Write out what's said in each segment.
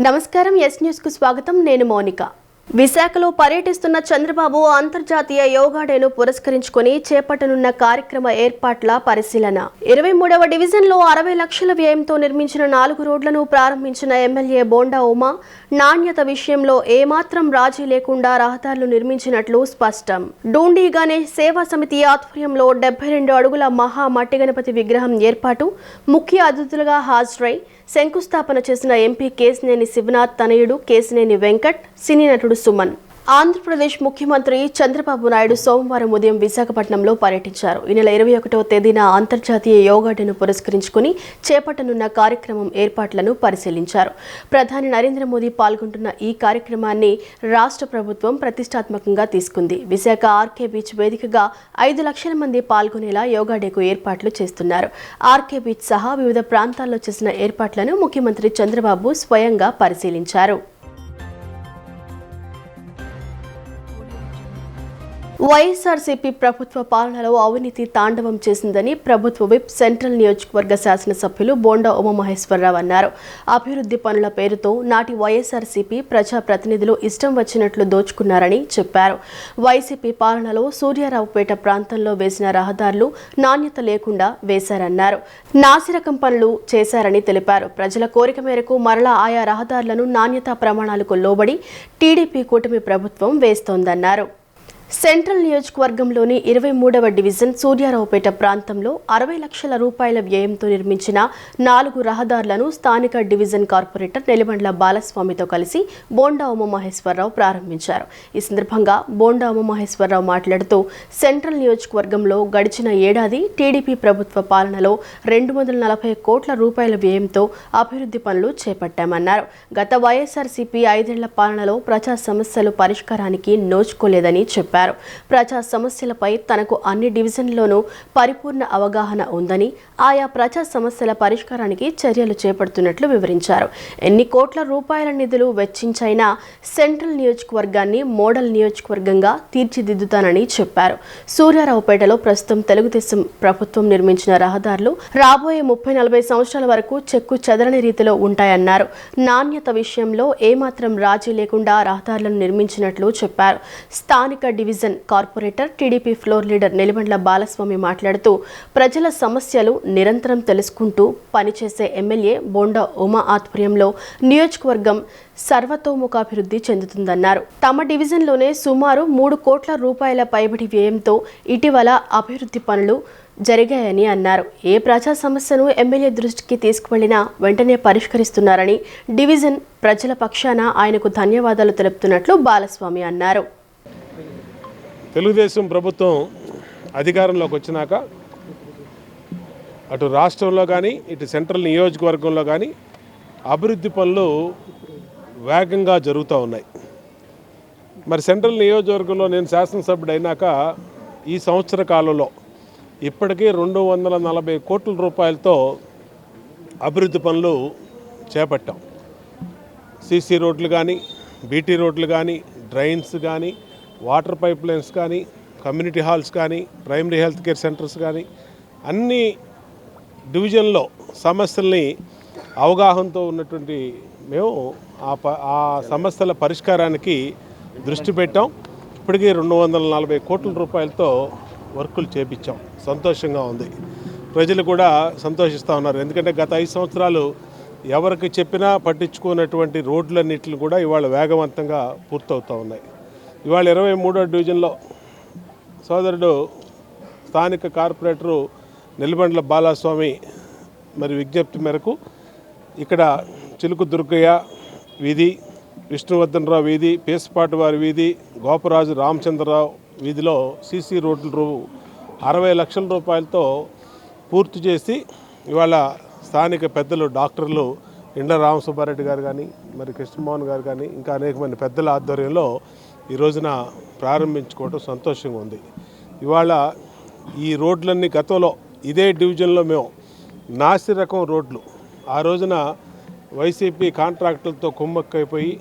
నమస్కారం yes news కు స్వాగతం నేను మౌనిక విశాఖలో పర్యటిస్తున్న చంద్రబాబు అంతర్జాతీయ యోగా డేను పురస్కరించుకొని చేపట్టనున్న కార్యక్రమ ఏర్పాట్ల పరిశీలన 23వ డివిజన్లో 60 లక్షల వ్యయంతో నిర్మించిన 4 రోడ్లను ప్రారంభించిన ఎమ్మెల్యే బోండా ఉమా నాణ్యత విషయంలో ఏమాత్రం రాజీ లేకుండా రహదారులు నిర్మించినట్లు స్పష్టం. డూండి గణేష్ సేవా సమితి ఆధ్వర్యంలో 72 అడుగుల మహా మట్టి గణపతి విగ్రహం ఏర్పాటు ముఖ్య అతిథులుగా హాజరై శంకుస్థాపన చేసిన ఎంపీ కేశినేని శివనాథ్ తనయుడు కేశినేని వెంకట్, సినీ నటుడు సుమన్. ఆంధ్రప్రదేశ్ ముఖ్యమంత్రి చంద్రబాబు నాయుడు సోమవారం ఉదయం విశాఖపట్నంలో పర్యటించారు. ఈ నెల 21వ తేదీన అంతర్జాతీయ యోగా డేను పురస్కరించుకుని చేపట్టనున్న కార్యక్రమం ఏర్పాట్లను పరిశీలించారు. ప్రధాని నరేంద్ర మోదీ పాల్గొంటున్న ఈ కార్యక్రమాన్ని రాష్ట్ర ప్రభుత్వం ప్రతిష్టాత్మకంగా తీసుకుంది. విశాఖ ఆర్కే బీచ్ వేదికగా 5 లక్షల మంది పాల్గొనేలా యోగా డేకు ఏర్పాట్లు చేస్తున్నారు. ఆర్కే బీచ్ సహా వివిధ ప్రాంతాల్లో చేసిన ఏర్పాట్లను ముఖ్యమంత్రి చంద్రబాబు స్వయంగా పరిశీలించారు. వైఎస్ఆర్సీపీ ప్రభుత్వ పాలనలో అవినీతి తాండవం చేసిందని ప్రభుత్వ విప్ సెంట్రల్ నియోజకవర్గ శాసనసభ్యులు బోండా ఉమామహేశ్వరరావు అన్నారు. అభివృద్ధి పనుల పేరుతో నాటి వైఎస్ఆర్సీపీ ప్రజాప్రతినిధులు ఇష్టం వచ్చినట్లు దోచుకున్నారని చెప్పారు. వైసీపీ పాలనలో సూర్యారావుపేట ప్రాంతంలో వేసిన రహదారులు నాణ్యత లేకుండా వేశారన్నారు. నాసిరకం పనులు చేశారని తెలిపారు. ప్రజల కోరిక మేరకు మరలా ఆయా రహదారులను నాణ్యతా ప్రమాణాలకు లోబడి టీడీపీ కూటమి ప్రభుత్వం వేస్తోందన్నారు. సెంట్రల్ నియోజకవర్గంలోని 23వ డివిజన్ సూర్యారావుపేట ప్రాంతంలో 60 లక్షల రూపాయల వ్యయంతో నిర్మించిన 4 రహదారులను స్థానిక డివిజన్ కార్పొరేటర్ నెలిబండ్ల బాలస్వామితో కలిసి బోండా ఉమామహేశ్వరరావు ప్రారంభించారు. ఈ సందర్భంగా బోండా ఉమామహేశ్వరరావు మాట్లాడుతూ సెంట్రల్ నియోజకవర్గంలో గడిచిన ఏడాది టీడీపీ ప్రభుత్వ పాలనలో 240 కోట్ల రూపాయల వ్యయంతో అభివృద్ధి పనులు చేపట్టామన్నారు. గత వైఎస్ఆర్సీపీ 5 ఏళ్ల పాలనలో ప్రజా సమస్యలు పరిష్కారానికి నోచుకోలేదని చెప్పారు. ప్రజా సమస్యలపై తనకు అన్ని డివిజన్లోనూ పరిపూర్ణ అవగాహన ఉందని, ఆయా ప్రజా సమస్యల పరిష్కారానికి చర్యలు చేపడుతున్నట్లు వివరించారు. ఎన్ని కోట్ల రూపాయల నిధులు వెచ్చించైనా సెంట్రల్ నియోజకవర్గాన్ని మోడల్ నియోజకవర్గంగా తీర్చిదిద్దుతానని చెప్పారు. సూర్యారావుపేటలో ప్రస్తుతం తెలుగుదేశం ప్రభుత్వం నిర్మించిన రహదారులు రాబోయే 30-40 సంవత్సరాల వరకు చెక్కు చెదరని రీతిలో ఉంటాయన్నారు. నాణ్యత విషయంలో ఏమాత్రం రాజీ లేకుండా రహదారులను నిర్మించినట్లు చెప్పారు. స్థానిక division corporator TDP floor leader Nelibandla Balaswamy మాట్లాడుతూ ప్రజల సమస్యలు నిరంతరం తెలుసుకుంటూ పనిచేసే ఎమ్మెల్యే బోండా ఉమా ఆధ్వర్యంలో నియోజకవర్గం సర్వతోముఖాభివృద్ధి చెందుతుందన్నారు. తమ డివిజన్లోనే సుమారు 3 కోట్ల రూపాయల పైబడి వ్యయంతో ఇటీవల అభివృద్ధి పనులు జరిగాయని అన్నారు. ఏ ప్రజా సమస్యను ఎమ్మెల్యే దృష్టికి తీసుకువెళ్లినా వెంటనే పరిష్కరిస్తున్నారని, డివిజన్ ప్రజల పక్షాన ఆయనకు ధన్యవాదాలు తెలుపుతున్నట్లు బాలస్వామి అన్నారు. తెలుగుదేశం ప్రభుత్వం అధికారంలోకి వచ్చినాక అటు రాష్ట్రంలో కానీ ఇటు సెంట్రల్ నియోజకవర్గంలో కానీ అభివృద్ధి పనులు వేగంగా జరుగుతూ ఉన్నాయి. మరి సెంట్రల్ నియోజకవర్గంలో నేను శాసనసభ్యుడు అయినాక ఈ సంవత్సర కాలంలో ఇప్పటికీ 240 కోట్ల రూపాయలతో అభివృద్ధి పనులు చేపట్టాం. సీసీ రోడ్లు కానీ, బీటీ రోడ్లు కానీ, డ్రైన్స్ కానీ, వాటర్ పైప్ లైన్స్ కానీ, కమ్యూనిటీ హాల్స్ కానీ, ప్రైమరీ హెల్త్ కేర్ సెంటర్స్ కానీ అన్ని డివిజన్లో సమస్యల్ని అవగాహనతో ఉన్నటువంటి మేము ఆ సమస్యల పరిష్కారానికి దృష్టి పెట్టాం. ఇప్పటికీ 240 కోట్ల రూపాయలతో వర్కులు చేపించాం. సంతోషంగా ఉంది. ప్రజలు కూడా సంతోషిస్తూ ఉన్నారు. ఎందుకంటే గత 5 సంవత్సరాలు ఎవరికి చెప్పినా పట్టించుకున్నటువంటి రోడ్లన్నింటిని కూడా ఇవాళ వేగవంతంగా పూర్తవుతూ ఉన్నాయి. ఇవాళ 23వ డివిజన్లో సోదరుడు స్థానిక కార్పొరేటరు నెలిబండ్ల బాలస్వామి మరి విజ్ఞప్తి మేరకు ఇక్కడ చిలుకు దుర్గయ్య వీధి, విష్ణువర్ధనరావు వీధి, పేసుపాటి వారి వీధి, గోపరాజు రామచంద్రరావు వీధిలో సీసీ రోడ్లు 60 లక్షల రూపాయలతో పూర్తి చేసి ఇవాళ స్థానిక పెద్దలు డాక్టర్లు ఇండ్ల రామసుబ్బారెడ్డి గారు కానీ, మరి కృష్ణమోహన్ గారు కానీ, ఇంకా అనేక మంది పెద్దల ఆధ్వర్యంలో ఈ రోజున ప్రారంభించుకోవడం సంతోషంగా ఉంది. ఇవాళ ఈ రోడ్లన్నీ గతంలో ఇదే డివిజన్లో మేము నాసి రకం రోడ్లు ఆ రోజున వైసీపీ కాంట్రాక్టులతో కుమ్మక్కైపోయి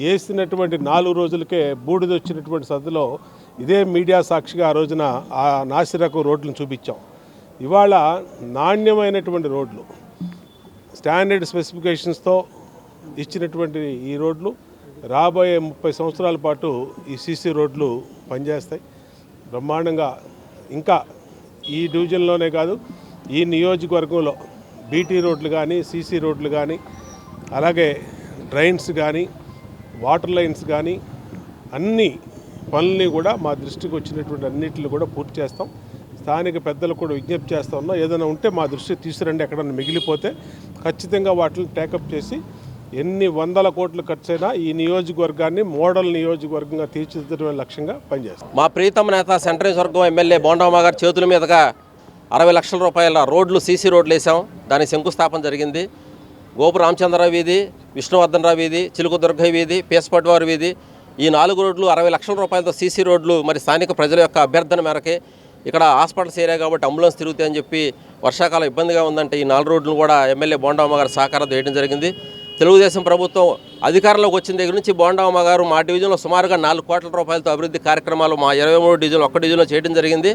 వేసినటువంటి 4 రోజులకే బూడిదొచ్చినటువంటి సద్దులో ఇదే మీడియా సాక్షిగా ఆ రోజున ఆ నాసి రకం రోడ్లను చూపించాం. ఇవాళ నాణ్యమైనటువంటి రోడ్లు స్టాండర్డ్ స్పెసిఫికేషన్స్తో ఇచ్చినటువంటి ఈ రోడ్లు రాబోయే 30 సంవత్సరాల పాటు ఈ సీసీ రోడ్లు పనిచేస్తాయి బ్రహ్మాండంగా. ఇంకా ఈ డివిజన్లోనే కాదు, ఈ నియోజకవర్గంలో బీటీ రోడ్లు కానీ, సీసీ రోడ్లు కానీ, అలాగే డ్రైన్స్ కానీ, వాటర్ లైన్స్ కానీ అన్ని పనుల్ని కూడా మా దృష్టికి వచ్చినటువంటి అన్నింటిని కూడా పూర్తి చేస్తాం. స్థానిక పెద్దలకు కూడా విజ్ఞప్తి చేస్తూ ఉన్నాం, ఏదైనా ఉంటే మా దృష్టికి తీసుకురండి, ఎక్కడన్నా మిగిలిపోతే ఖచ్చితంగా వాటిని టేకప్ చేసి ఎన్ని వందల కోట్లు ఖర్చైనా ఈ నియోజకవర్గాన్ని మోడల్ నియోజకవర్గంగా తీర్చిదిద్దడమే లక్ష్యంగా పనిచేస్తాం. మా ప్రీతమ నేత సెంట్రల్ నియోజకవర్గం ఎమ్మెల్యే బోండమ్మ గారి చేతుల మీదుగా 60 లక్షల రూపాయల రోడ్లు సీసీ రోడ్లు వేసాం. దాని శంకుస్థాపన జరిగింది. గోపు రామచంద్రరావు వీధి, విష్ణువర్ధనరావు వీధి, చిలుకు దుర్గయ్య వీధి, పేసపటివారి వీధి, ఈ 4 రోడ్లు 60 లక్షల రూపాయలతో సీసీ రోడ్లు. మరి స్థానిక ప్రజల యొక్క అభ్యర్థన మేరకే ఇక్కడ హాస్పిటల్స్ ఏరియా కాబట్టి అంబులెన్స్ తిరుగుతాయని చెప్పి వర్షాకాలం ఇబ్బందిగా ఉందంటే ఈ 4 రోడ్లు కూడా ఎమ్మెల్యే బోండమ్మ గారి సహకారం వేయడం జరిగింది. తెలుగుదేశం ప్రభుత్వం అధికారంలోకి వచ్చిన దగ్గర నుంచి బోండమ్మ గారు మా డివిజన్లో సుమారుగా 4 కోట్ల రూపాయలతో అభివృద్ధి కార్యక్రమాలు మా 23 డివిజన్లు ఒక్క డివిజన్లో చేయడం జరిగింది.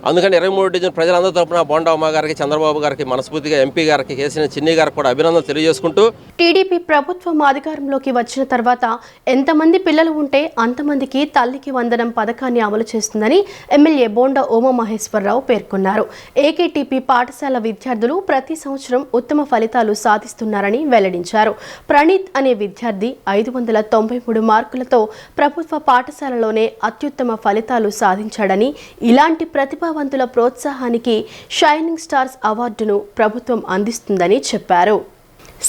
అందుకని 23 డివిజన్ ప్రజలందరి తరపున బోండమ్మ గారికి, చంద్రబాబు గారికి, మనస్ఫూర్తిగా ఎంపీ గారికి, కేసీఆర్ చిన్ని గారికి కూడా అభినందనలు తెలియజేసుకుంటూ, టీడీపీ ప్రభుత్వం అధికారంలోకి వచ్చిన తర్వాత ఎంతమంది పిల్లలు ఉంటే అంతమందికి తల్లికి వందనం పథకాన్ని అమలు చేస్తుందని ఎమ్మెల్యే బోండా ఉమామహేశ్వరరావు పేర్కొన్నారు. ఏకేటీపీ పాఠశాల విద్యార్థులు ప్రతి సంవత్సరం ఉత్తమ ఫలితాలు సాధిస్తున్నారని వెల్లడించారు. ప్రణీత్ అనే విద్యార్థి 593 మార్కులతో ప్రభుత్వ పాఠశాలలోనే అత్యుత్తమ ఫలితాలు సాధించాడని, ఇలాంటి ప్రతిభావంతుల ప్రోత్సాహానికి షైనింగ్ స్టార్స్ అవార్డును ప్రభుత్వం అందిస్తుందని చెప్పారు.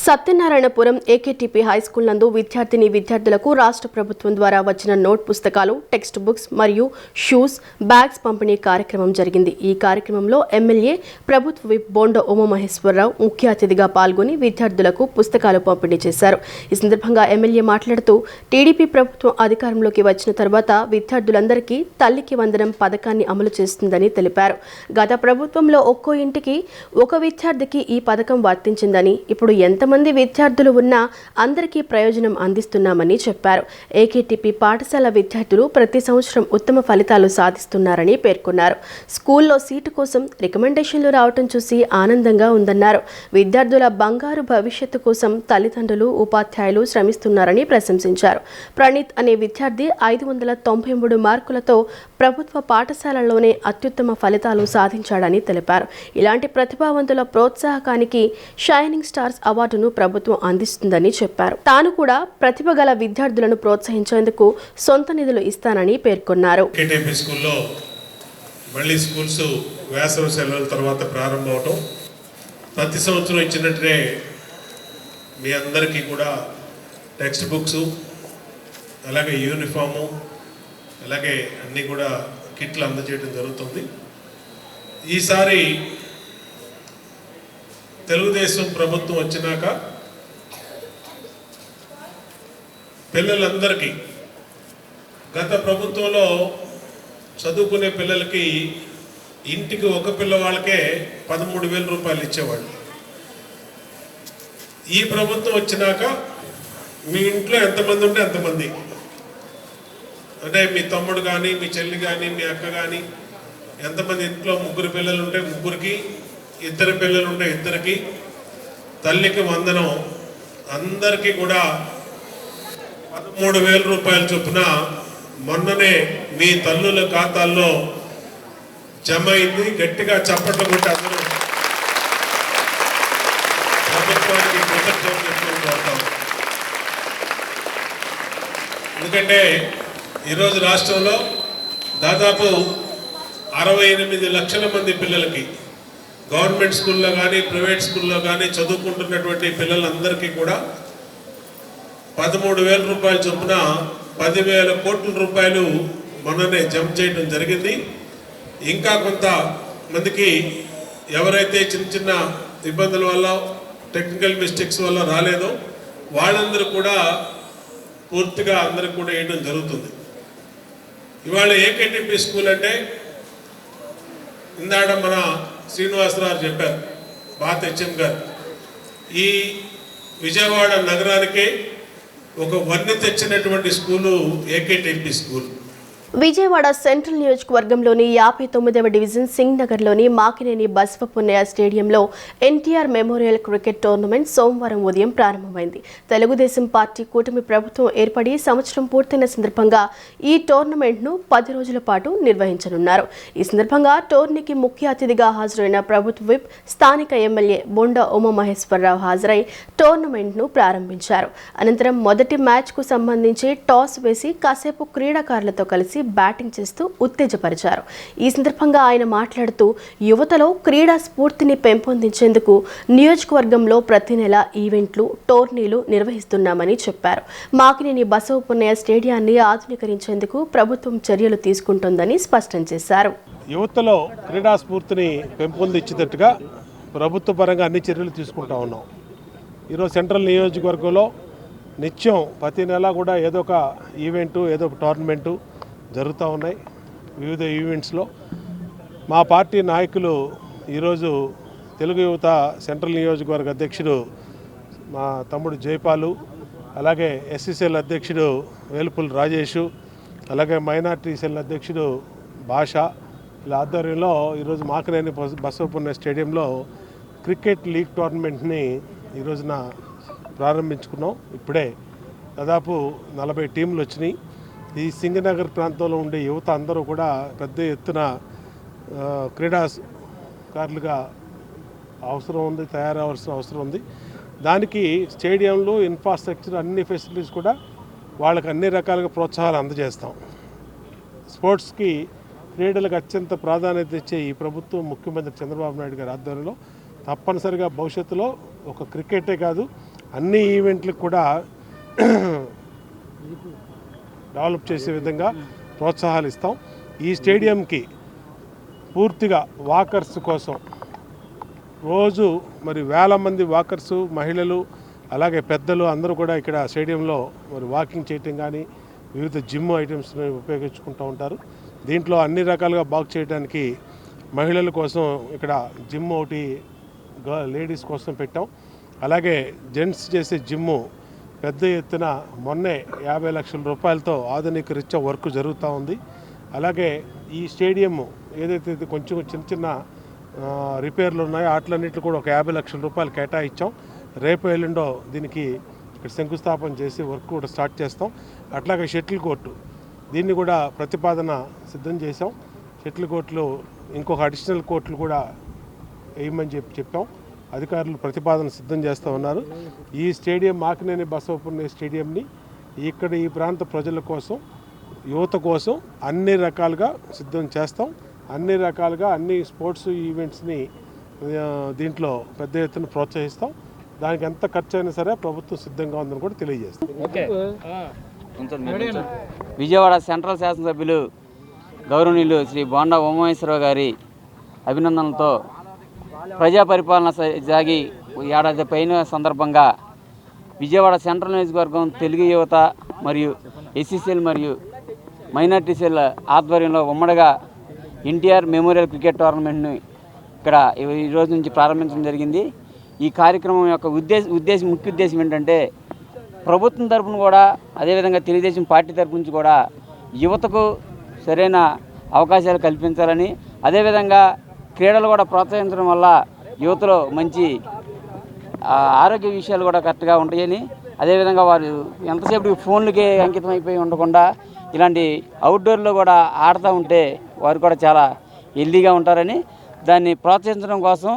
సత్యనారాయణపురం ఏకేటీపీ హైస్కూల్ నందు విద్యార్థులకు రాష్ట్ర ప్రభుత్వం ద్వారా వచ్చిన నోట్ పుస్తకాలు, టెక్స్ట్ బుక్స్ మరియు షూస్, బ్యాగ్స్ పంపిణీ కార్యక్రమం జరిగింది. ఈ కార్యక్రమంలో ఎమ్మెల్యే ప్రభుత్వ విప్ బోండా ఉమామహేశ్వరరావు ముఖ్య అతిథిగా పాల్గొని విద్యార్థులకు పుస్తకాలు పంపిణీ చేశారు. ఈ సందర్భంగా ఎమ్మెల్యే మాట్లాడుతూ, టీడీపీ ప్రభుత్వం అధికారంలోకి వచ్చిన తర్వాత విద్యార్థులందరికీ తల్లికి వందనం పథకాన్ని అమలు చేస్తుందని తెలిపారు. గత ప్రభుత్వంలో ఒక్కో ఇంటికి ఒక విద్యార్థికి ఈ పథకం వర్తించిందని, ఇప్పుడు ఎంతమంది విద్యార్థులు ఉన్నా అందరికీ ప్రయోజనం అందిస్తున్నామని చెప్పారు. ఏకేటీపీ పాఠశాల విద్యార్థులు ప్రతి సంవత్సరం ఉత్తమ ఫలితాలు సాధిస్తున్నారని పేర్కొన్నారు. స్కూల్లో సీటు కోసం రికమెండేషన్లు రావటం చూసి ఆనందంగా ఉందన్నారు. విద్యార్థుల బంగారు భవిష్యత్తు కోసం తల్లిదండ్రులు, ఉపాధ్యాయులు శ్రమిస్తున్నారని ప్రశంసించారు. ప్రణీత్ అనే విద్యార్థి 593 మార్కులతో ప్రభుత్వ పాఠశాలలోనే అత్యుత్తమ ఫలితాలు సాధించాడని తెలిపారు. ఇలాంటి ప్రతిభావంతుల ప్రోత్సాహకానికి షైనింగ్ స్టార్స్ అవార్డును ప్రభుత్వం అందిస్తుందని చెప్పారు. తాను కూడా ప్రతిభ గల విద్యార్థులను ప్రోత్సహించేందుకు సొంత నిధులు ఇస్తానని పేర్కొన్నారు. ఏకేటీపీ స్కూల్లో మళ్ళీ స్కూల్స్ వేసవి సెలవుల తర్వాత ప్రారంభం అవటం, ప్రతి సంవత్సరం ఇచ్చినట్టే మీ అందరికీ కూడా టెక్స్ట్ బుక్స్, అలాగే యూనిఫాము, అలాగే అన్నీ కూడా కిట్లు అందజేయడం జరుగుతుంది. ఈసారి తెలుగుదేశం ప్రభుత్వం వచ్చినాక పిల్లలందరికీ, గత ప్రభుత్వంలో చదువుకునే పిల్లలకి ఇంటికి ఒక పిల్లవాళ్ళకే 13,000 రూపాయలు ఇచ్చేవాళ్ళు. ఈ ప్రభుత్వం వచ్చినాక మీ ఇంట్లో ఎంతమంది ఉంటే అంతమంది, అంటే మీ తమ్ముడు కానీ, మీ చెల్లి కానీ, మీ అక్క కానీ, ఎంతమంది ఇంట్లో 3 పిల్లలు ఉంటే 3కి, 2 పిల్లలు ఉంటే 2కి తల్లికి వందనం అందరికీ కూడా 13,000 రూపాయలు చొప్పున మొన్ననే మీ తల్లుల ఖాతాల్లో జమ అయింది. గట్టిగా చప్పట్లు కొట్టి అందరూ ప్రభుత్వానికి కృతజ్ఞతలు కోరుతాం. ఎందుకంటే ఈరోజు రాష్ట్రంలో దాదాపు 68 లక్షల మంది పిల్లలకి గవర్నమెంట్ స్కూల్లో కానీ, ప్రైవేట్ స్కూల్లో కానీ చదువుకుంటున్నటువంటి పిల్లలందరికీ కూడా 13,000 రూపాయల చొప్పున 10,000 కోట్ల రూపాయలు మొన్ననే జమ చేయడం జరిగింది. ఇంకా కొంత మందికి ఎవరైతే చిన్న చిన్న ఇబ్బందుల వల్ల, టెక్నికల్ మిస్టేక్స్ వల్ల రాలేదో వాళ్ళందరూ కూడా పూర్తిగా అందరికి కూడా వేయడం జరుగుతుంది. ఇవాళ ఏకేటీపీ స్కూల్ అంటే ఇందాక మన శ్రీనివాసరావు చెప్పారు, బాత్ హెచ్ఎం గారు, ఈ విజయవాడ నగరానికి ఒక వన్నె తెచ్చినటువంటి school AKTP school. Vijayawada central నియోజకవర్గంలోని 59వ డివిజన్ సింగ్ నగర్లోని మాకినేని బసవపున్నయ్య స్టేడియంలో ఎన్టీఆర్ మెమోరియల్ క్రికెట్ టోర్నమెంట్ సోమవారం ఉదయం ప్రారంభమైంది. తెలుగుదేశం పార్టీ కూటమి ప్రభుత్వం ఏర్పడి సంవత్సరం పూర్తయిన సందర్భంగా ఈ టోర్నమెంట్ను 10 రోజుల పాటు నిర్వహించనున్నారు. ఈ సందర్భంగా టోర్నీకి ముఖ్య అతిథిగా హాజరైన ప్రభుత్వ విప్ స్థానిక ఎమ్మెల్యే బొండా ఉమామహేశ్వరరావు హాజరై టోర్నమెంట్ను ప్రారంభించారు. అనంతరం మొదటి మ్యాచ్కు సంబంధించి టాస్ వేసి కాసేపు క్రీడాకారులతో కలిసి బ్యాటింగ్ చేస్తూ ఉత్తేజపరిచారు. ఈ సందర్భంగా ఆయన మాట్లాడుతూ యువతలో క్రీడా స్ఫూర్తిని పెంపొందించేందుకు నియోజకవర్గంలో ప్రతి నెల ఈవెంట్లు, టోర్నీలు నిర్వహిస్తున్నామని చెప్పారు. మాకినేని బసవపున్నయ్య స్టేడియాన్ని ఆధునీకరించేందుకు ప్రభుత్వం చర్యలు తీసుకుంటోందని స్పష్టం చేశారు. యువతలో క్రీడా స్ఫూర్తిని పెంపొందించేటట్టుగా ప్రభుత్వ పరంగా అన్ని చర్యలు తీసుకుంటా ఉన్నాం. ఈరోజు సెంట్రల్ నియోజకవర్గంలో నిత్యం ప్రతి నెల కూడా ఏదో ఒక ఈవెంటు, ఏదో ఒక టోర్నమెంటు జరుగుతూ ఉన్నాయి. వివిధ ఈవెంట్స్లో మా పార్టీ నాయకులు ఈరోజు తెలుగు యువత సెంట్రల్ నియోజకవర్గ అధ్యక్షుడు మా తమ్ముడు జైపాలు, అలాగే ఎస్సీసీఎల్ అధ్యక్షుడు వేలుపుల్ రాజేషు, అలాగే మైనార్టీ సెల్ అధ్యక్షుడు భాష ఇలా ఆధ్వర్యంలో ఈరోజు మాకినేని బసవపున్నయ్య స్టేడియంలో క్రికెట్ లీగ్ టోర్నమెంట్ని ఈరోజున ప్రారంభించుకున్నాం. ఇప్పుడే దాదాపు 40 టీంలు వచ్చినాయి. ఈ సింగనగర్ ప్రాంతంలో ఉండే యువత అందరూ కూడా పెద్ద ఎత్తున క్రీడాకారులుగా అవసరం ఉంది, తయారవలసిన అవసరం ఉంది. దానికి స్టేడియంలో ఇన్ఫ్రాస్ట్రక్చర్ అన్ని ఫెసిలిటీస్ కూడా వాళ్ళకి అన్ని రకాలుగా ప్రోత్సాహాలు అందజేస్తాం. స్పోర్ట్స్కి, క్రీడలకు అత్యంత ప్రాధాన్యత ఇచ్చే ఈ ప్రభుత్వం ముఖ్యమంత్రి చంద్రబాబు నాయుడు గారి ఆధ్వర్యంలో తప్పనిసరిగా భవిష్యత్తులో ఒక క్రికెటే కాదు అన్ని ఈవెంట్లకు కూడా డెవలప్ చేసే విధంగా ప్రోత్సాహాలు ఇస్తాం. ఈ స్టేడియంకి పూర్తిగా వాకర్స్ కోసం రోజు మరి వేల మంది వాకర్సు, మహిళలు అలాగే పెద్దలు అందరూ కూడా ఇక్కడ స్టేడియంలో మరి వాకింగ్ చేయటం కానీ వివిధ జిమ్ ఐటమ్స్ని ఉపయోగించుకుంటూ ఉంటారు. దీంట్లో అన్ని రకాలుగా బాగు చేయడానికి మహిళల కోసం ఇక్కడ జిమ్ ఒకటి లేడీస్ కోసం పెట్టాం. అలాగే జెంట్స్ చేసే జిమ్ము పెద్ద ఎత్తున మొన్నే 50 లక్షల రూపాయలతో ఆధునీకరించే వర్క్ జరుగుతూ ఉంది. అలాగే ఈ స్టేడియం ఏదైతే కొంచెం చిన్న చిన్న రిపేర్లు ఉన్నాయో వాటిలన్నింటిలో కూడా ఒక 50 లక్షల రూపాయలు కేటాయించాం. రేపు ఎల్లుండో దీనికి ఇక్కడ శంకుస్థాపన చేసి వర్క్ కూడా స్టార్ట్ చేస్తాం. అట్లాగే షటిల్ కోర్టు దీన్ని కూడా ప్రతిపాదన సిద్ధం చేసాం. షటిల్ కోర్టులు ఇంకొక అడిషనల్ కోర్టులు కూడా వేయమని చెప్పాం. అధికారులు ప్రతిపాదన సిద్ధం చేస్తూ ఉన్నారు. ఈ స్టేడియం మాకినేని బసవపున్నయ్య స్టేడియంని ఇక్కడ ఈ ప్రాంత ప్రజల కోసం, యువత కోసం అన్ని రకాలుగా సిద్ధం చేస్తాం. అన్ని రకాలుగా అన్ని స్పోర్ట్స్ ఈవెంట్స్ని దీంట్లో పెద్ద ఎత్తున ప్రోత్సహిస్తాం. దానికి ఎంత ఖర్చు అయినా సరే ప్రభుత్వం సిద్ధంగా ఉందని కూడా తెలియజేస్తాం. విజయవాడ సెంట్రల్ శాసనసభ్యులు గౌరవనీయులు శ్రీ బొండా ఉమామహేశ్వరరావు గారి అభినందనలతో ప్రజా పరిపాలన సాగి ఏడాది పైన సందర్భంగా విజయవాడ సెంట్రల్ నియోజకవర్గం తెలుగు యువత మరియు ఎస్సీసీఎల్ మరియు మైనార్టీ సెల్ ఆధ్వర్యంలో ఉమ్మడిగా ఎన్టీఆర్ మెమోరియల్ క్రికెట్ టోర్నమెంట్ని ఇక్కడ ఈ రోజు నుంచి ప్రారంభించడం జరిగింది. ఈ కార్యక్రమం యొక్క ముఖ్య ఉద్దేశం ఏంటంటే ప్రభుత్వం తరఫున కూడా అదేవిధంగా తెలుగుదేశం పార్టీ తరఫు నుంచి కూడా యువతకు సరైన అవకాశాలు కల్పించాలని, అదేవిధంగా క్రీడలు కూడా ప్రోత్సహించడం వల్ల యువతలో మంచి ఆరోగ్య విషయాలు కూడా కరెక్ట్గా ఉంటాయని, అదేవిధంగా వారు ఎంతసేపు ఫోన్లకి అంకితం అయిపోయి ఉండకుండా ఇలాంటి అవుట్డోర్లో కూడా ఆడుతూ ఉంటే వారు కూడా చాలా హెల్దీగా ఉంటారని దాన్ని ప్రోత్సహించడం కోసం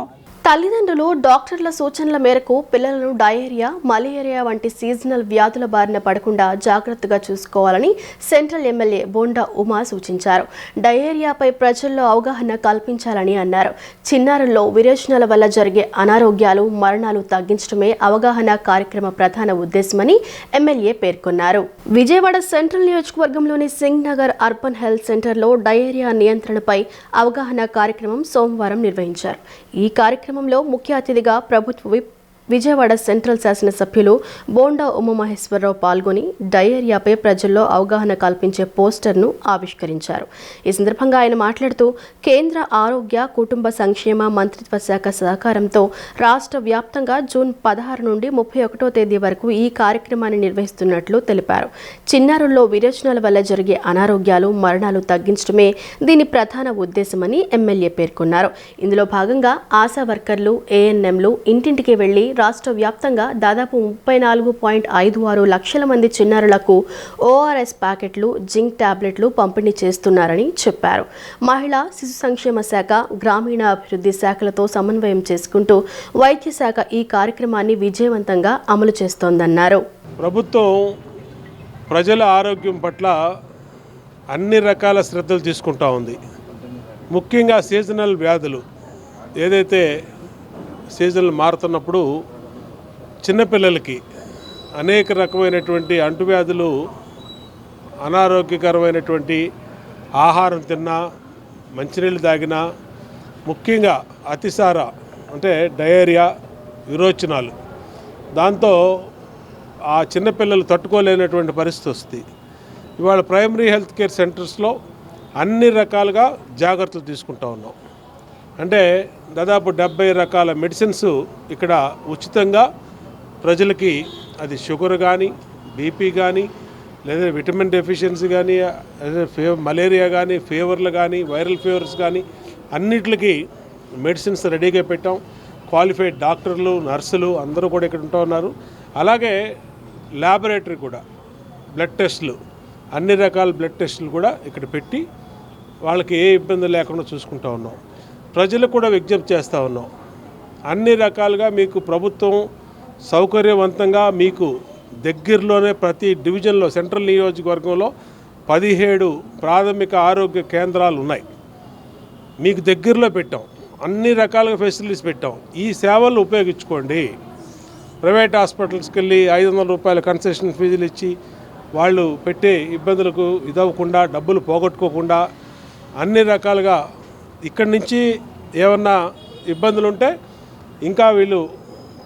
తల్లిదండ్రులు డాక్టర్ల సూచనల మేరకు పిల్లలను డయేరియా, మలేరియా వంటి సీజనల్ వ్యాధుల బారిన పడకుండా జాగ్రత్తగా చూసుకోవాలని సెంట్రల్ ఎమ్మెల్యే బొండా ఉమా సూచించారు. డయేరియాపై ప్రజల్లో అవగాహన కల్పించాలని అన్నారు. చిన్నారుల్లో విరేచనాల వల్ల జరిగే అనారోగ్యాలు, మరణాలు తగ్గించడమే అవగాహన కార్యక్రమ ప్రధాన ఉద్దేశమని ఎమ్మెల్యే పేర్కొన్నారు. విజయవాడ సెంట్రల్ నియోజకవర్గంలోని సింగ్ నగర్ అర్బన్ హెల్త్ సెంటర్లో డయేరియా నియంత్రణపై అవగాహన కార్యక్రమం సోమవారం నిర్వహించారు. ఈ కార్యక్రమంలో ముఖ్య అతిథిగా ప్రభుత్వ విప్ విజయవాడ సెంట్రల్ శాసనసభ్యులు బోండా ఉమామహేశ్వరరావు పాల్గొని డయేరియాపై ప్రజల్లో అవగాహన కల్పించే పోస్టర్ను ఆవిష్కరించారు. ఈ సందర్భంగా ఆయన మాట్లాడుతూ కేంద్ర ఆరోగ్య కుటుంబ సంక్షేమ మంత్రిత్వ శాఖ సహకారంతో రాష్ట్ర వ్యాప్తంగా జూన్ 16 నుండి 31వ తేదీ వరకు ఈ కార్యక్రమాన్ని నిర్వహిస్తున్నట్లు తెలిపారు. చిన్నారుల్లో విరేచనాల వల్ల జరిగే అనారోగ్యాలు, మరణాలు తగ్గించడమే దీని ప్రధాన ఉద్దేశమని ఎమ్మెల్యే పేర్కొన్నారు. ఇందులో భాగంగా ఆశా వర్కర్లు, ఏఎన్ఎంలు ఇంటింటికి వెళ్లి రాష్ట్ర వ్యాప్తంగా దాదాపు 34.56 లక్షల మంది చిన్నారులకు ఓఆర్ఎస్ ప్యాకెట్లు, జింక్ టాబ్లెట్లు పంపిణీ చేస్తున్నారని చెప్పారు. మహిళా శిశు సంక్షేమ శాఖ, గ్రామీణ అభివృద్ధి శాఖలతో సమన్వయం చేసుకుంటూ వైద్య శాఖ ఈ కార్యక్రమాన్ని విజయవంతంగా అమలు చేస్తోందన్నారు. ప్రభుత్వం ప్రజల ఆరోగ్యం పట్ల అన్ని రకాల శ్రద్ధలు తీసుకుంటా ఉంది. ముఖ్యంగా సీజనల్ వ్యాధులు ఏదైతే సీజన్లు మారుతున్నప్పుడు చిన్నపిల్లలకి అనేక రకమైనటువంటి అంటువ్యాధులు, అనారోగ్యకరమైనటువంటి ఆహారం తిన్నా, మంచినీళ్ళు తాగినా, ముఖ్యంగా అతిసార అంటే డయేరియా, విరోచనాలు, దాంతో ఆ చిన్నపిల్లలు తట్టుకోలేనటువంటి పరిస్థితి వస్తుంది. ఇవాళ ప్రైమరీ హెల్త్ కేర్ సెంటర్స్లో అన్ని రకాలుగా జాగ్రత్తలు తీసుకుంటా ఉన్నాం. అంటే దాదాపు 70 రకాల మెడిసిన్స్ ఇక్కడ ఉచితంగా ప్రజలకి, అది షుగర్ కానీ, బీపీ కానీ, లేదా విటమిన్ డెఫిషియన్సీ కానీ, మలేరియా కానీ, ఫీవర్లు కానీ, వైరల్ ఫీవర్స్ కానీ అన్నిటికి మెడిసిన్స్ రెడీగా పెట్టాం. క్వాలిఫైడ్ డాక్టర్లు, నర్సులు అందరూ కూడా ఇక్కడ ఉంటూ ఉన్నారు. అలాగే ల్యాబొరేటరీ కూడా బ్లడ్ టెస్టులు, అన్ని రకాల బ్లడ్ టెస్టులు కూడా ఇక్కడ పెట్టి వాళ్ళకి ఏ ఇబ్బంది లేకుండా చూసుకుంటూ ఉన్నాం. ప్రజలకు కూడా విజ్ఞప్తి చేస్తూ ఉన్నాం. అన్ని రకాలుగా మీకు ప్రభుత్వం సౌకర్యవంతంగా మీకు దగ్గరలోనే ప్రతి డివిజన్లో, సెంట్రల్ నియోజకవర్గంలో 17 ప్రాథమిక ఆరోగ్య కేంద్రాలు ఉన్నాయి. మీకు దగ్గరలో పెట్టాం. అన్ని రకాలుగా ఫెసిలిటీస్ పెట్టాం. ఈ సేవలు ఉపయోగించుకోండి. ప్రైవేట్ హాస్పిటల్స్కి వెళ్ళి 500 రూపాయల కన్సెషన్ ఫీజులు ఇచ్చి వాళ్ళు పెట్టే ఇబ్బందులకు ఇదవ్వకుండా, డబ్బులు పోగొట్టుకోకుండా అన్ని రకాలుగా ఇక్కడి నుంచి ఏమన్నా ఇబ్బందులు ఉంటే ఇంకా వీళ్ళు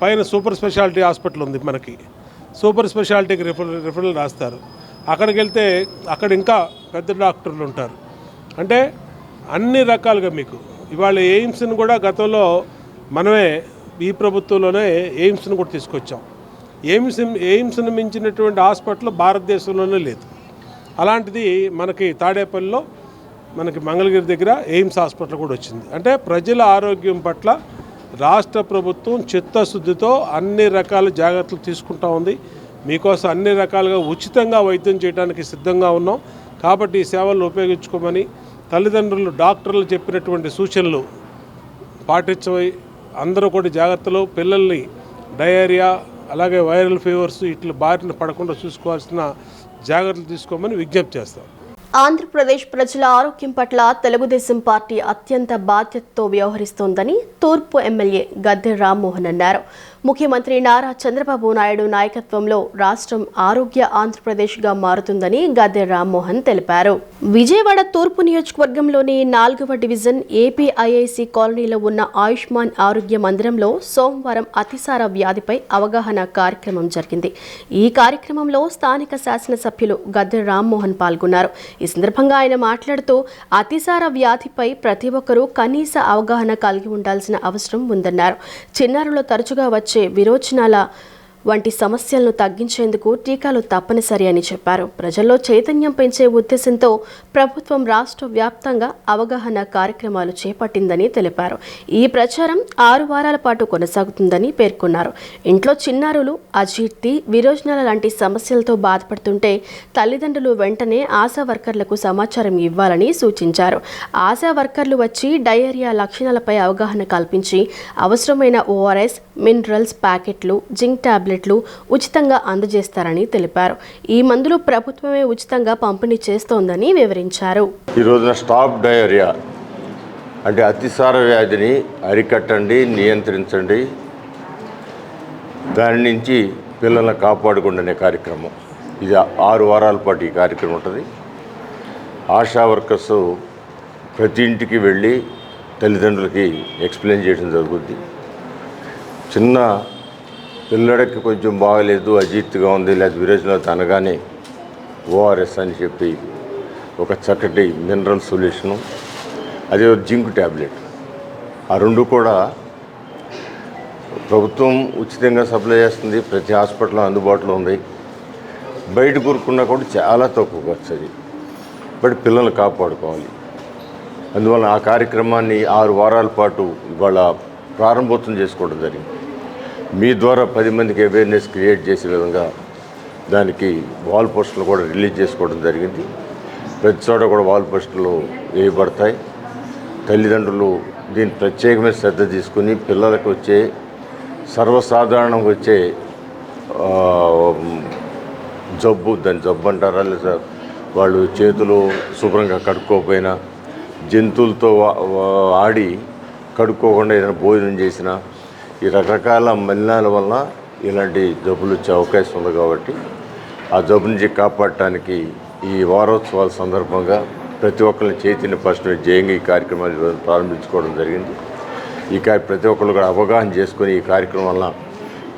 పైన సూపర్ స్పెషాలిటీ హాస్పిటల్ ఉంది మనకి, సూపర్ స్పెషాలిటీకి రిఫరల్ రాస్తారు. అక్కడికి వెళ్తే అక్కడ ఇంకా పెద్ద డాక్టర్లు ఉంటారు. అంటే అన్ని రకాలుగా మీకు ఇవాళ ఎయిమ్స్ని కూడా గతంలో మనమే ఈ ప్రభుత్వంలోనే ఎయిమ్స్ని కూడా తీసుకొచ్చాం. ఎయిమ్స్ని మించినటువంటి హాస్పిటల్ భారతదేశంలోనే లేదు. అలాంటిది మనకి తాడేపల్లిలో, మనకి మంగళగిరి దగ్గర ఎయిమ్స్ హాస్పిటల్ కూడా వచ్చింది. అంటే ప్రజల ఆరోగ్యం పట్ల రాష్ట్ర ప్రభుత్వం చిత్తశుద్ధితో అన్ని రకాల జాగ్రత్తలు తీసుకుంటా ఉంది. మీకోసం అన్ని రకాలుగా ఉచితంగా వైద్యం చేయడానికి సిద్ధంగా ఉన్నాం. కాబట్టి ఈ సేవలను ఉపయోగించుకోమని తల్లిదండ్రులు, డాక్టర్లు చెప్పినటువంటి సూచనలు పాటించవై అందరూ కూడా జాగ్రత్తలు, పిల్లల్ని డయేరియా అలాగే వైరల్ ఫీవర్స్ ఇట్లా బారిన పడకుండా చూసుకోవాల్సిన జాగ్రత్తలు తీసుకోమని విజ్ఞప్తి చేస్తాం. ఆంధ్రప్రదేశ్ ప్రజల ఆరోగ్యం పట్ల తెలుగుదేశం పార్టీ అత్యంత బాధ్యతతో వ్యవహరిస్తోందని తూర్పు ఎమ్మెల్యే గద్దె రామ్మోహన్ అన్నారు. ముఖ్యమంత్రి నారా చంద్రబాబు నాయుడు నాయకత్వంలో రాష్ట్రం ఆరోగ్య ఆంధ్రప్రదేశ్గా మారుతుందని గద్దె రామ్మోహన్ తెలిపారు. విజయవాడ తూర్పు నియోజకవర్గంలోని 4వ డివిజన్ ఏపీఐఐసి కాలనీలో ఉన్న ఆయుష్మాన్ ఆరోగ్య మందిరంలో సోమవారం అతిసార వ్యాధిపై అవగాహన కార్యక్రమం జరిగింది. ఈ కార్యక్రమంలో స్థానిక శాసనసభ్యులు గద్దె రామ్మోహన్ పాల్గొన్నారు. ఈ సందర్భంగా ఆయన మాట్లాడుతూ అతిసార వ్యాధిపై ప్రతి ఒక్కరూ కనీస అవగాహన కలిగి ఉండాల్సిన అవసరం ఉందన్నారు. చిన్నారులు తరచుగా వచ్చే విరోచనాల వంటి సమస్యలను తగ్గించేందుకు టీకాలు తప్పనిసరి అని చెప్పారు. ప్రజల్లో చైతన్యం పెంచే ఉద్దేశంతో ప్రభుత్వం రాష్ట్ర వ్యాప్తంగా అవగాహన కార్యక్రమాలు చేపట్టిందని తెలిపారు. ఈ ప్రచారం 6 వారాల పాటు కొనసాగుతుందని పేర్కొన్నారు. ఇంట్లో చిన్నారులు అజీర్తి, విరోచనాల లాంటి సమస్యలతో బాధపడుతుంటే తల్లిదండ్రులు వెంటనే ఆశా వర్కర్లకు సమాచారం ఇవ్వాలని సూచించారు. ఆశా వర్కర్లు వచ్చి డయేరియా లక్షణాలపై అవగాహన కల్పించి అవసరమైన ఓఆర్ఎస్, మినరల్స్ ప్యాకెట్లు, జింక్ టాబ్లెట్లు ఉచితంగా అందజేస్తారని తెలిపారు. ఈ మందులు ప్రభుత్వమే ఉచితంగా పంపిణీ చేస్తోందని వివరించారు. ఈ రోజున స్టాప్ డయేరియా అంటే అతిసార వ్యాధిని అరికట్టండి, నియంత్రించండి, దాని నుంచి పిల్లల్ని కాపాడుకోండి అనే కార్యక్రమం. ఇది 6 వారాల పాటు ఈ కార్యక్రమం ఉంటుంది. ఆశా వర్కర్స్ ప్రతి ఇంటికి వెళ్ళి తల్లిదండ్రులకి ఎక్స్ప్లెయిన్ చేయడం జరుగుద్ది. చిన్న పిల్లడికి కొంచెం బాగలేదు, అజీర్తిగా ఉంది, లేదా విరేచనలు అనగానే ఓఆర్ఎస్ అని చెప్పి ఒక చక్కటి మినరల్ సొల్యూషను, అదే జింక్ ట్యాబ్లెట్, ఆ రెండు కూడా ప్రభుత్వం ఉచితంగా సప్లై చేస్తుంది. ప్రతి హాస్పిటల్లో అందుబాటులో ఉంది. బయట కొనుక్కున్నా కూడా చాలా తక్కువ ఖర్చు అది. బట్ పిల్లల్ని కాపాడుకోవాలి. అందువల్ల ఆ కార్యక్రమాన్ని 6 వారాల పాటు ఇవాళ ప్రారంభోత్సవం చేసుకోవడం జరిగింది. మీ ద్వారా 10 మందికి అవేర్నెస్ క్రియేట్ చేసే విధంగా దానికి వాల్ పోస్టర్లు కూడా రిలీజ్ చేసుకోవడం జరిగింది. ప్రతి చోట కూడా వాల్ పోస్టర్లు వేయబడతాయి. తల్లిదండ్రులు దీని ప్రత్యేకమైన శ్రద్ధ తీసుకుని పిల్లలకు వచ్చే సర్వసాధారణంగా వచ్చే జబ్బు, దాన్ని జబ్బు అంటారా, లేదా వాళ్ళు చేతులు శుభ్రంగా కడుక్కోకపోయినా, జంతువులతో ఆడి కడుక్కోకుండా ఏదైనా భోజనం చేసినా, ఈ రకరకాల మలినాల వలన ఇలాంటి జబ్బులు వచ్చే అవకాశం ఉంది. కాబట్టి ఆ జబ్బు నుంచి కాపాడటానికి ఈ వారోత్సవాల సందర్భంగా ప్రతి ఒక్కరిని చైతన్యపరచడం జయంగా ఈ కార్యక్రమాన్ని ప్రారంభించుకోవడం జరిగింది. ప్రతి ఒక్కరు కూడా అవగాహన చేసుకొని ఈ కార్యక్రమం వల్ల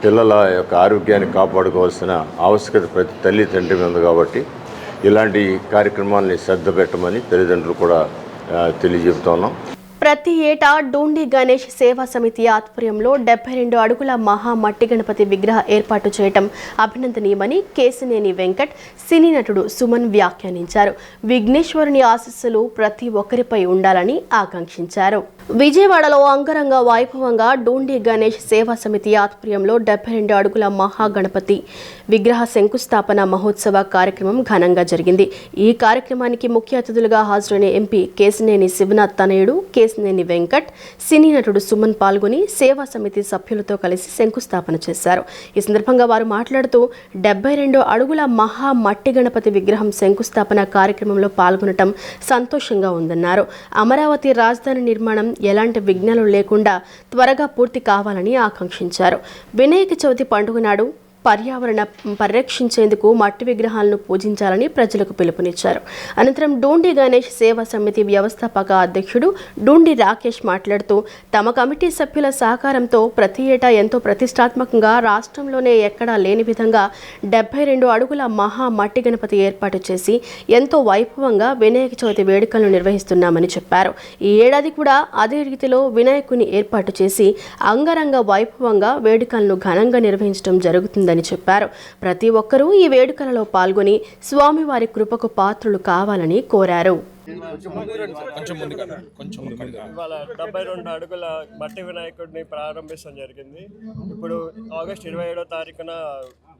పిల్లల యొక్క ఆరోగ్యాన్ని కాపాడుకోవాల్సిన ఆవశ్యకత ప్రతి తల్లి తండ్రి మీద ఉంది. కాబట్టి ఇలాంటి కార్యక్రమాలని శ్రద్ధ పెట్టమని తల్లిదండ్రులు కూడా తెలియజెప్తున్నాం. ప్రతి ఏటా డూండి గణేష్ సేవా సమితి ఆధ్వర్యంలో 72 అడుగుల మహా మట్టి గణపతి విగ్రహ ఏర్పాటు చేయటం అభినందనీయమని కేశినేని వెంకట్, సినీ నటుడు సుమన్ వ్యాఖ్యానించారు. విఘ్నేశ్వరుని ఆశీస్సులు ప్రతి ఒక్కరిపై ఉండాలని ఆకాంక్షించారు. విజయవాడలో అంగరంగ వైభవంగా డూండి గణేష్ సేవా సమితి ఆధ్వర్యంలో 72 అడుగుల మహా గణపతి విగ్రహ శంకుస్థాపన మహోత్సవ కార్యక్రమం ఘనంగా జరిగింది. ఈ కార్యక్రమానికి ముఖ్య అతిథులుగా హాజరైన ఎంపీ కేశినేని శివనాథ్ తనయుడు కేశినేని వెంకట్, సినీ నటుడు సుమన్ పాల్గొని సేవా సమితి సభ్యులతో కలిసి శంకుస్థాపన చేశారు. ఈ సందర్భంగా వారు మాట్లాడుతూ 72 అడుగుల మహా మట్టి గణపతి విగ్రహం శంకుస్థాపన కార్యక్రమంలో పాల్గొనడం సంతోషంగా ఉందన్నారు. అమరావతి రాజధాని నిర్మాణం ఎలాంటి విఘ్నాలు లేకుండా త్వరగా పూర్తి కావాలని ఆకాంక్షించారు. వినాయక చవితి పండుగ నాడు పర్యావరణ పరిరక్షించేందుకు మట్టి విగ్రహాలను పూజించాలని ప్రజలకు పిలుపునిచ్చారు. అనంతరం డూండి గణేష్ సేవా సమితి వ్యవస్థాపక అధ్యక్షుడు డూండి రాకేష్ మాట్లాడుతూ తమ కమిటీ సభ్యుల సహకారంతో ప్రతి ఏటా ఎంతో ప్రతిష్టాత్మకంగా రాష్ట్రంలోనే ఎక్కడా లేని విధంగా 72 అడుగుల మహా మట్టి గణపతి ఏర్పాటు చేసి ఎంతో వైభవంగా వినాయక చవితి వేడుకలను నిర్వహిస్తున్నామని చెప్పారు. ఈ ఏడాది కూడా అదే రీతిలో వినాయకుని ఏర్పాటు చేసి అంగరంగ వైభవంగా వేడుకలను ఘనంగా నిర్వహించడం జరుగుతుంది అని చెప్పారు. ప్రతి ఒక్కరూ ఈ వేడుకలలో పాల్గొని స్వామివారి కృపకు పాత్రులు కావాలని కోరారు. ఇవాళ 72 అడుగుల మట్టి వినాయకుడిని ప్రారంభించడం జరిగింది. ఇప్పుడు ఆగస్టు 27వ తారీఖున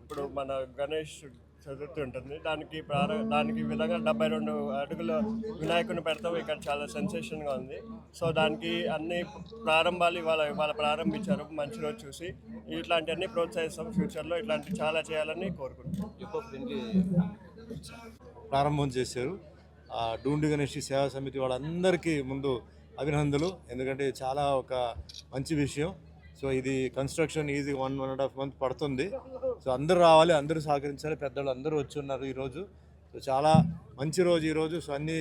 ఇప్పుడు మన గణేష్ చతుర్థి ఉంటుంది. దానికి విధంగా 72 అడుగుల వినాయకుడిని పెడతాం. ఇక్కడ చాలా సెన్సేషన్గా ఉంది. సో దానికి అన్ని ప్రారంభాలు ఇవాళ ప్రారంభించారు. మంచి రోజు చూసి ఇట్లాంటివన్నీ ప్రోత్సహిస్తాం. ఫ్యూచర్లో ఇట్లాంటివి చాలా చేయాలని కోరుకుంటున్నాం. ప్రారంభం చేశారు. డూండి గణేష్ సేవా సమితి వాళ్ళందరికీ ముందు అభినందనలు. ఎందుకంటే చాలా ఒక మంచి విషయం. సో ఇది కన్స్ట్రక్షన్ ఈజీ 1.5 మంత్ పడుతుంది. సో అందరూ రావాలి, అందరూ సహకరించాలి. పెద్దలు అందరూ వచ్చి ఉన్నారు ఈరోజు. సో చాలా మంచి రోజు ఈరోజు. సో అన్ని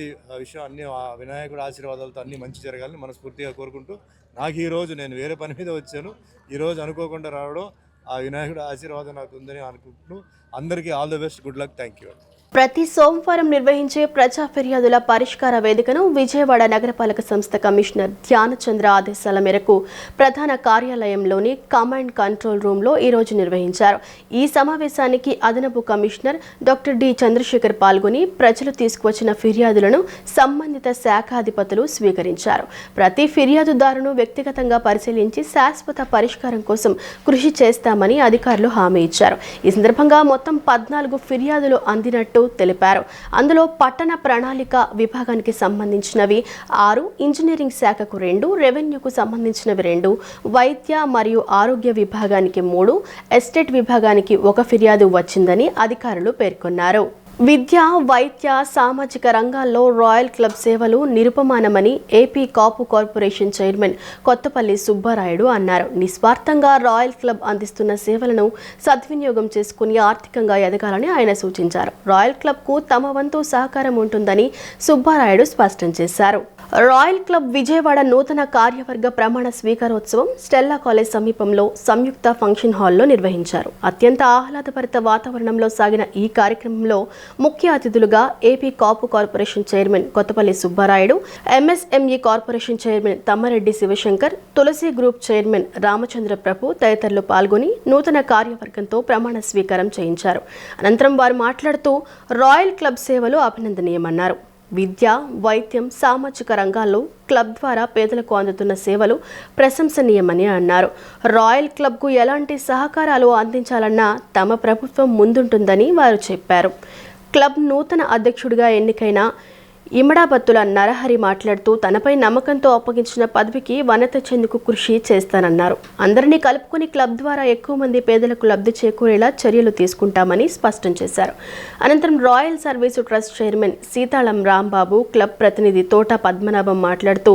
వినాయకుడి ఆశీర్వాదాలతో అన్నీ మంచి జరగాలని మనస్ఫూర్తిగా కోరుకుంటూ, నాకు ఈరోజు నేను వేరే పని మీద వచ్చాను, ఈరోజు అనుకోకుండా రావడం ఆ వినాయకుడి ఆశీర్వాదం నాకు ఉందని అనుకుంటూ అందరికీ all the best, good luck, thank you. ప్రతి సోమవారం నిర్వహించే ప్రజా ఫిర్యాదుల పరిష్కార వేదికను విజయవాడ నగరపాలక సంస్థ కమిషనర్ ధ్యానచంద్ర ఆదేశాల మేరకు ప్రధాన కార్యాలయంలోని కమాండ్ కంట్రోల్ రూమ్లో ఈరోజు నిర్వహించారు. ఈ సమావేశానికి అదనపు కమిషనర్ డాక్టర్ డి చంద్రశేఖర్ పాల్గొని ప్రజలు తీసుకువచ్చిన ఫిర్యాదులను సంబంధిత శాఖాధిపతులు స్వీకరించారు. ప్రతి ఫిర్యాదుదారును వ్యక్తిగతంగా పరిశీలించి శాశ్వత పరిష్కారం కోసం కృషి చేస్తామని అధికారులు హామీ ఇచ్చారు. ఈ సందర్భంగా మొత్తం 14 ఫిర్యాదులు అందినట్టు తెలిపారు. అందులో పట్టణ ప్రణాళిక విభాగానికి సంబంధించినవి 6, ఇంజనీరింగ్ శాఖకు 2, రెవెన్యూకు సంబంధించినవి 2, వైద్య మరియు ఆరోగ్య విభాగానికి 3, ఎస్టేట్ విభాగానికి 1 ఫిర్యాదు వచ్చిందని అధికారులు పేర్కొన్నారు. విద్య, వైద్య, సామాజిక రంగాల్లో రాయల్ క్లబ్ సేవలు నిరుపమానమని AP Kapu corporation chairman Kothapalli Subbarayudu అన్నారు. నిస్వార్థంగా రాయల్ క్లబ్ అందిస్తున్న సేవలను సద్వినియోగం చేసుకుని ఆర్థికంగా ఎదగాలని ఆయన సూచించారు. రాయల్ క్లబ్కు తమ వంతు సహకారం ఉంటుందని సుబ్బారాయుడు స్పష్టం చేశారు. రాయల్ క్లబ్ విజయవాడ నూతన కార్యవర్గ ప్రమాణ స్వీకారోత్సవం స్టెల్లా కాలేజ్ సమీపంలో సంయుక్త ఫంక్షన్ హాల్లో నిర్వహించారు. అత్యంత ఆహ్లాదభరిత వాతావరణంలో సాగిన ఈ కార్యక్రమంలో ముఖ్య అతిథులుగా AP Kapu corporation chairman Kothapalli Subbarayudu, MSME corporation chairman Tammareddy Sivasankar, Tulasi group chairman Ramachandra Prabhu తదితరులు పాల్గొని నూతన కార్యవర్గంతో ప్రమాణ స్వీకారం చేయించారు. అనంతరం వారు మాట్లాడుతూ రాయల్ క్లబ్ సేవలు అభినందనీయమన్నారు. విద్య, వైద్యం, సామాజిక రంగాల్లో క్లబ్ ద్వారా పేదలకు అందుతున్న సేవలు ప్రశంసనీయమని అన్నారు. రాయల్ క్లబ్కు ఎలాంటి సహకారాలు అందించాలన్నా తమ ప్రభుత్వం ముందుంటుందని వారు చెప్పారు. క్లబ్ నూతన అధ్యక్షుడిగా ఎన్నికైన ఇమడాబత్తుల నరహరి మాట్లాడుతూ తనపై నమ్మకంతో అప్పగించిన పదవికి వనత చెందుకు కృషి చేస్తానన్నారు. అందరినీ కలుపుకుని క్లబ్ ద్వారా ఎక్కువ మంది పేదలకు లబ్ధి చేకూరేలా చర్యలు తీసుకుంటామని స్పష్టం చేశారు. అనంతరం royal service trust chairman Seethalam Rambabu, club ప్రతినిధి తోట పద్మనాభం మాట్లాడుతూ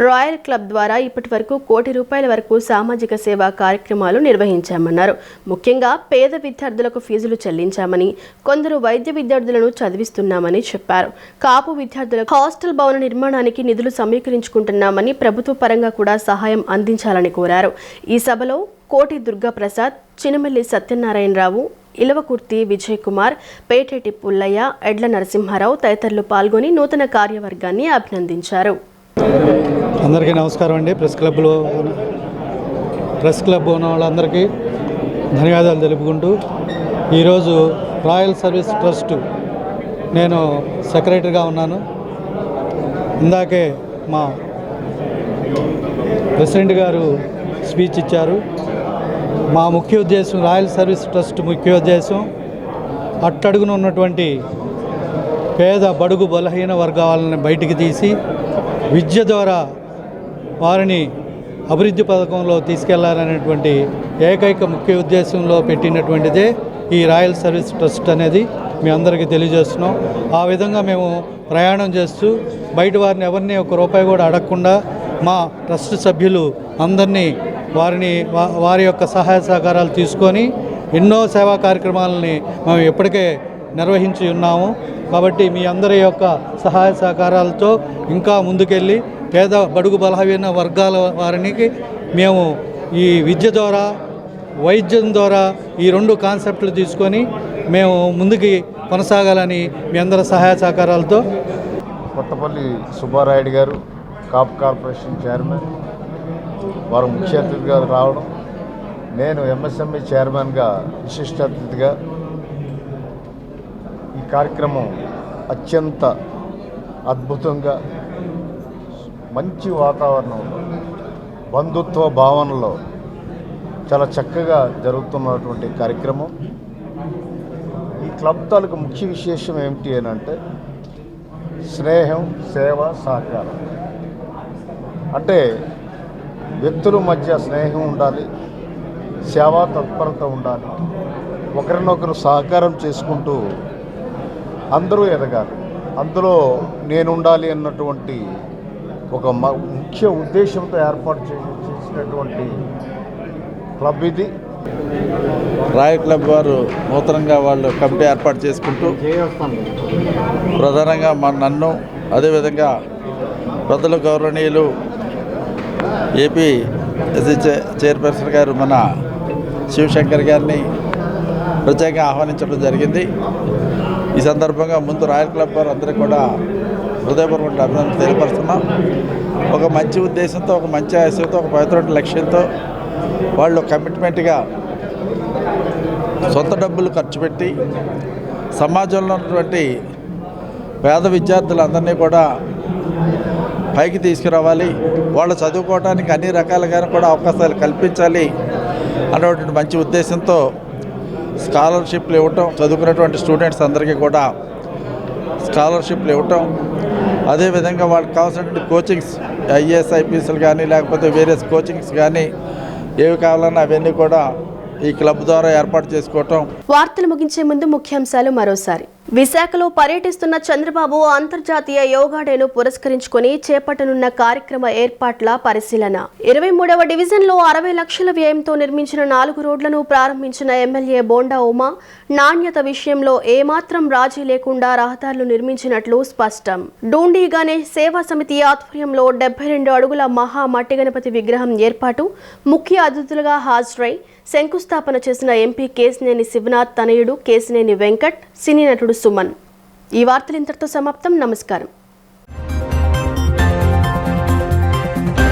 రాయల్ క్లబ్ ద్వారా ఇప్పటి వరకు ₹1 కోటి వరకు సామాజిక సేవా కార్యక్రమాలు నిర్వహించామన్నారు. ముఖ్యంగా పేద విద్యార్థులకు ఫీజులు చెల్లించామని, కొందరు వైద్య విద్యార్థులను చదివిస్తున్నామని చెప్పారు. కాపు విద్యార్థులకు హాస్టల్ భవన నిర్మాణానికి నిధులు సమీకరించుకుంటున్నామని, ప్రభుత్వ పరంగా కూడా సహాయం అందించాలని కోరారు. ఈ సభలో కోటి దుర్గాప్రసాద్, చినమల్లి సత్యనారాయణరావు, ఇలవకుర్తి విజయ్ కుమార్, పేటేటి పుల్లయ్య, ఎడ్ల నరసింహారావు తదితరులు పాల్గొని నూతన కార్యవర్గాన్ని అభినందించారు. అందరికీ నమస్కారం అండి. ప్రెస్ క్లబ్ ఉన్న వాళ్ళందరికీ ధన్యవాదాలు తెలుపుకుంటూ ఈరోజు రాయల్ సర్వీస్ ట్రస్ట్ నేను సెక్రటరీగా ఉన్నాను. ఇందాకే మా ప్రెసిడెంట్ గారు స్పీచ్ ఇచ్చారు. మా ముఖ్య ఉద్దేశం, రాయల్ సర్వీస్ ట్రస్ట్ ముఖ్య ఉద్దేశం అట్టడుగున ఉన్నటువంటి పేద బడుగు బలహీన వర్గాలను బయటికి తీసి విద్య ద్వారా వారిని అభివృద్ధి పథకంలో తీసుకెళ్లాలనేటువంటి ఏకైక ముఖ్య ఉద్దేశంలో పెట్టినటువంటిదే ఈ రాయల్ సర్వీస్ ట్రస్ట్ అనేది మీ అందరికీ తెలియజేస్తున్నాం. ఆ విధంగా మేము ప్రయాణం చేస్తూ బయట వారిని ఎవరిని ₹1 కూడా అడగకుండా మా ట్రస్ట్ సభ్యులు అందరినీ వారి యొక్క సహాయ సహకారాలు తీసుకొని ఎన్నో సేవా కార్యక్రమాలని మేము ఇప్పటికే నిర్వహించి ఉన్నాము. కాబట్టి మీ అందరి యొక్క సహాయ సహకారాలతో ఇంకా ముందుకెళ్ళి పేద బడుగు బలహీన వర్గాల వారికి మేము ఈ విద్య ద్వారా, వైద్యం ద్వారా ఈ 2 కాన్సెప్ట్లు తీసుకొని మేము ముందుకి కొనసాగాలని మీ అందరి సహాయ సహకారాలతో. కొత్తపల్లి సుబ్బారాయుడు గారు కాపు కార్పొరేషన్ చైర్మన్, వారు ముఖ్య అతిథిగా రావడం, నేను ఎంఎస్ఎంఈ చైర్మన్గా విశిష్ట అతిథిగా ఈ కార్యక్రమం అత్యంత అద్భుతంగా మంచి వాతావరణంలో బంధుత్వ భావనలో చాలా చక్కగా జరుగుతున్నటువంటి కార్యక్రమం. ఈ క్లబ్ తాలూకు ముఖ్య విశేషం ఏమిటి అని అంటే స్నేహం, సేవ, సహకారం. అంటే వ్యక్తుల మధ్య స్నేహం ఉండాలి, సేవా తత్పరత ఉండాలి, ఒకరినొకరు సహకారం చేసుకుంటూ అందరూ ఎదగాలి, అందులో నేనుండాలి అన్నటువంటి ఒక ముఖ్య ఉద్దేశంతో ఏర్పాటు చేసినటువంటి క్లబ్ ఇది. రాయల్ క్లబ్ వారు నూతనంగా వాళ్ళు కమిటీ ఏర్పాటు చేసుకుంటూ ప్రధానంగా నన్ను, అదేవిధంగా పెద్దలు గౌరవనీయులు ఏపీ ఎస్సీ చైర్పర్సన్ గారు మన శివశంకర్ గారిని ప్రత్యేకంగా ఆహ్వానించడం జరిగింది. ఈ సందర్భంగా ముందు రాయల్ క్లబ్ వారు అందరికీ కూడా హృదయపూర్వక అభినందనలు తెలియపరుస్తున్నాం. ఒక మంచి ఉద్దేశంతో, ఒక మంచి ఆశయంతో, ఒక పవిత్రమైన లక్ష్యంతో వాళ్ళు కమిట్మెంట్గా సొంత డబ్బులు ఖర్చు పెట్టి సమాజంలో ఉన్నటువంటి పేద విద్యార్థులందరినీ కూడా పైకి తీసుకురావాలి, వాళ్ళు చదువుకోవడానికి అన్ని రకాలుగా కూడా అవకాశాలు కల్పించాలి అన్నటువంటి మంచి ఉద్దేశంతో స్కాలర్షిప్లు ఇవ్వటం, చదువుకున్నటువంటి స్టూడెంట్స్ అందరికీ కూడా స్కాలర్షిప్లు ఇవ్వటం, అదేవిధంగా వాళ్ళకి కావాల్సినటువంటి కోచింగ్స్, ఐఏఎస్ ఐపీఎస్లు కానీ లేకపోతే వేరియస్ కోచింగ్స్ కానీ ఏవి కావాలన్నా అవన్నీ కూడా ఈ క్లబ్ ద్వారా ఏర్పాటు చేసుకోవటం. వార్తలు ముగించే ముందు ముఖ్యాంశాలు మరోసారి. విశాఖలో పర్యటిస్తున్న చంద్రబాబు అంతర్జాతీయ యోగా డేను పురస్కరించుకుని చేపట్టనున్న కార్యక్రమ ఏర్పాట్ల పరిశీలన. 23వ డివిజన్లో 60 లక్షల వ్యయంతో నిర్మించిన 4 రోడ్లను ప్రారంభించిన ఎమ్మెల్యే బోండా ఉమ నాణ్యత విషయంలో ఏమాత్రం రాజీ లేకుండా రహదారులు నిర్మించినట్లు స్పష్టం. డూండి గణేష్ సేవా సమితి ఆధ్వర్యంలో 72 అడుగుల మహా మట్టి గణపతి విగ్రహం ఏర్పాటు ముఖ్య అతిథులుగా హాజరై శంకుస్థాపన చేసిన ఎంపీ కేశినేని శివనాథ్ తనయుడు కేశినేని వెంకట్, సినీ నటుడు సుమన్. ఈ వార్తలు ఇంతటితో సమాప్తం. నమస్కారం.